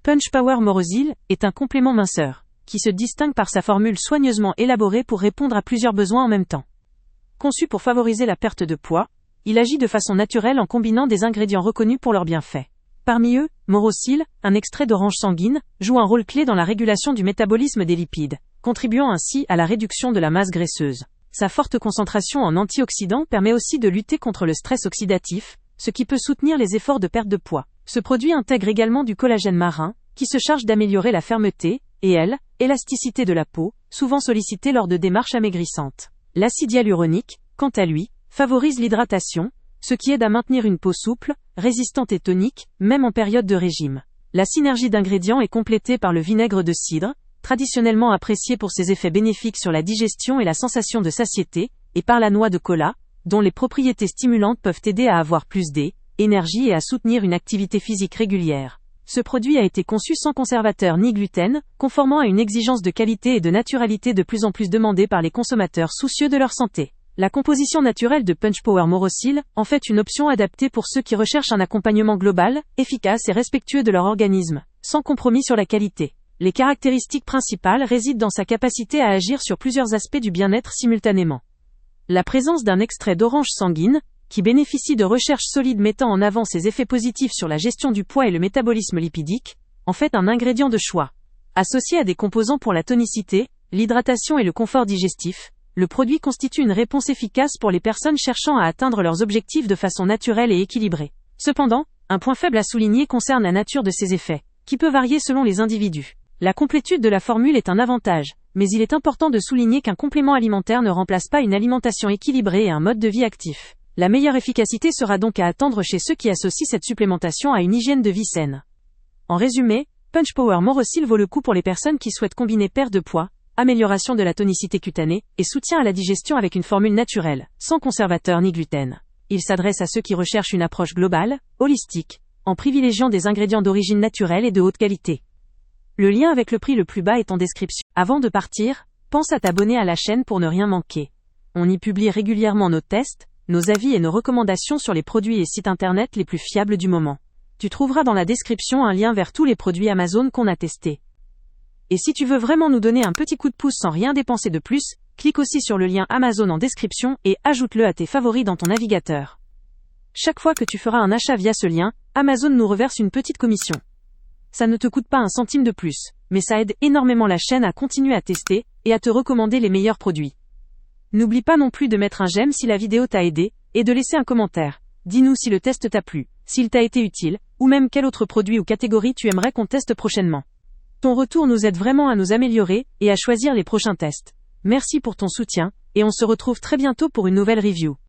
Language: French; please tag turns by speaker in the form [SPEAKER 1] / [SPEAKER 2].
[SPEAKER 1] Punch Power Morosil est un complément minceur, qui se distingue par sa formule soigneusement élaborée pour répondre à plusieurs besoins en même temps. Conçu pour favoriser la perte de poids, il agit de façon naturelle en combinant des ingrédients reconnus pour leurs bienfaits. Parmi eux, Morosil, un extrait d'orange sanguine, joue un rôle clé dans la régulation du métabolisme des lipides, contribuant ainsi à la réduction de la masse graisseuse. Sa forte concentration en antioxydants permet aussi de lutter contre le stress oxydatif, ce qui peut soutenir les efforts de perte de poids. Ce produit intègre également du collagène marin, qui se charge d'améliorer la fermeté, et élasticité de la peau, souvent sollicitée lors de démarches amaigrissantes. L'acide hyaluronique, quant à lui, favorise l'hydratation, ce qui aide à maintenir une peau souple, résistante et tonique, même en période de régime. La synergie d'ingrédients est complétée par le vinaigre de cidre, traditionnellement apprécié pour ses effets bénéfiques sur la digestion et la sensation de satiété, et par la noix de kola, dont les propriétés stimulantes peuvent aider à avoir plus d'énergie et à soutenir une activité physique régulière. Ce produit a été conçu sans conservateur ni gluten, conformant à une exigence de qualité et de naturalité de plus en plus demandée par les consommateurs soucieux de leur santé. La composition naturelle de Punch Power Morosil en fait une option adaptée pour ceux qui recherchent un accompagnement global, efficace et respectueux de leur organisme, sans compromis sur la qualité. Les caractéristiques principales résident dans sa capacité à agir sur plusieurs aspects du bien-être simultanément. La présence d'un extrait d'orange sanguine, qui bénéficie de recherches solides mettant en avant ses effets positifs sur la gestion du poids et le métabolisme lipidique, en fait un ingrédient de choix. Associé à des composants pour la tonicité, l'hydratation et le confort digestif, le produit constitue une réponse efficace pour les personnes cherchant à atteindre leurs objectifs de façon naturelle et équilibrée. Cependant, un point faible à souligner concerne la nature de ces effets, qui peut varier selon les individus. La complétude de la formule est un avantage, mais il est important de souligner qu'un complément alimentaire ne remplace pas une alimentation équilibrée et un mode de vie actif. La meilleure efficacité sera donc à attendre chez ceux qui associent cette supplémentation à une hygiène de vie saine. En résumé, Punch Power Morosil vaut le coup pour les personnes qui souhaitent combiner perte de poids, amélioration de la tonicité cutanée, et soutien à la digestion avec une formule naturelle, sans conservateur ni gluten. Il s'adresse à ceux qui recherchent une approche globale, holistique, en privilégiant des ingrédients d'origine naturelle et de haute qualité. Le lien avec le prix le plus bas est en description. Avant de partir, pense à t'abonner à la chaîne pour ne rien manquer. On y publie régulièrement nos tests, nos avis et nos recommandations sur les produits et sites internet les plus fiables du moment. Tu trouveras dans la description un lien vers tous les produits Amazon qu'on a testés. Et si tu veux vraiment nous donner un petit coup de pouce sans rien dépenser de plus, clique aussi sur le lien Amazon en description et ajoute-le à tes favoris dans ton navigateur. Chaque fois que tu feras un achat via ce lien, Amazon nous reverse une petite commission. Ça ne te coûte pas un centime de plus, mais ça aide énormément la chaîne à continuer à tester et à te recommander les meilleurs produits. N'oublie pas non plus de mettre un j'aime si la vidéo t'a aidé, et de laisser un commentaire. Dis-nous si le test t'a plu, s'il t'a été utile, ou même quel autre produit ou catégorie tu aimerais qu'on teste prochainement. Ton retour nous aide vraiment à nous améliorer et à choisir les prochains tests. Merci pour ton soutien, et on se retrouve très bientôt pour une nouvelle review.